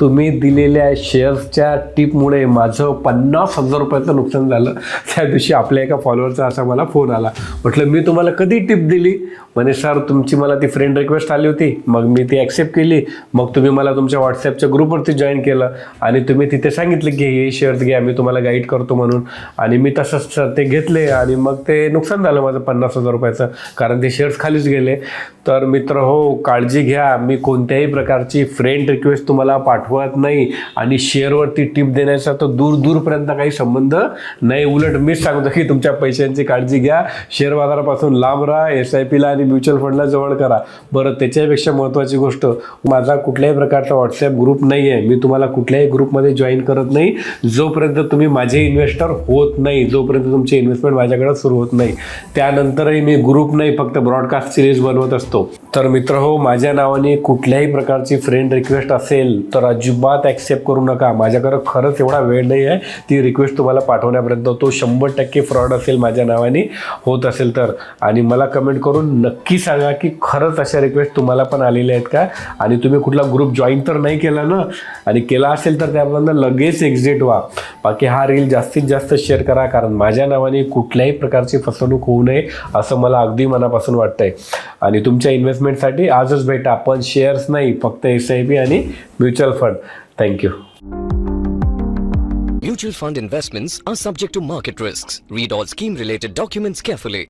तुम्ही दिलेल्या शेअर्सच्या टिपमुळे माझं 50,000 रुपयाचं नुकसान झालं. त्या दिवशी आपल्या एका फॉलोअरचा असा मला फोन आला. म्हटलं मी तुम्हाला कधी टिप दिली? म्हणे सर तुमची मला ती फ्रेंड रिक्वेस्ट आली होती, मग मी ती ॲक्सेप्ट केली, मग तुम्ही मला तुमच्या व्हॉट्सॲपच्या ग्रुपवरती जॉईन केलं आणि तुम्ही तिथे सांगितलं की हे शेअर्स घ्या, मी तुम्हाला गाईड करतो म्हणून. आणि मी तसंच ते घेतले आणि मग ते नुकसान झालं माझं 50,000 रुपयाचं, कारण ते शेअर्स खालीच गेले. तर मित्र हो, काळजी घ्या. मी कोणत्याही प्रकारची फ्रेंड रिक्वेस्ट तुम्हाला पाठवत नाही आणि शेअरवरती टिप देण्याचा तर दूरपर्यंत काही संबंध नाही. उलट मीच सांगतो की तुमच्या पैशांची काळजी घ्या, शेअर बाजारापासून लांब राहा, SIPला आणि म्युच्युअल फंडला जवळ करा. बरं, त्याच्यापेक्षा महत्त्वाची गोष्ट, माझा कुठल्याही प्रकारचा व्हॉट्सॲप ग्रुप नाही आहे. मी तुम्हाला कुठल्याही ग्रुपमध्ये जॉईन करत नाही जोपर्यंत तुम्ही माझे इन्व्हेस्टर होत नाही, जोपर्यंत तुमची इन्व्हेस्टमेंट माझ्याकडे सुरू होत नाही. त्यानंतरही मी ग्रुप नाही, फक्त ब्रॉडकास्ट सिरीज बनवत असतो. तर मित्र हो, माझ्या नावाने कुठल्याही प्रकारची फ्रेंड रिक्वेस्ट असेल तर अजिबात ॲक्सेप्ट करू नका. माझ्याकडं खरंच एवढा वेळ नाही आहे ती रिक्वेस्ट तुम्हाला पाठवण्यापर्यंत. तो 100% फ्रॉड असेल माझ्या नावाने होत असेल तर. आणि मला कमेंट करून नक्की सांगा की खरंच अशा रिक्वेस्ट तुम्हाला पण आलेल्या आहेत का, आणि तुम्ही कुठला ग्रुप जॉईन तर नाही केला ना, आणि केला असेल तर त्यामधून लगेच एक्झिट व्हा. बाकी हा रील जास्तीत जास्त शेअर करा, कारण माझ्या नावाने कुठल्याही प्रकारची फसवणूक होऊ नये असं मला अगदी मनापासून वाटतंय. आणि तुमच्या इन्व्हेस्टमेंटसाठी आजच भेटा, पण शेअर्स नाही, फक्त SIP आणि mutual fund. Thank you. Mutual fund investments are subject to market risks. Read all scheme related documents carefully.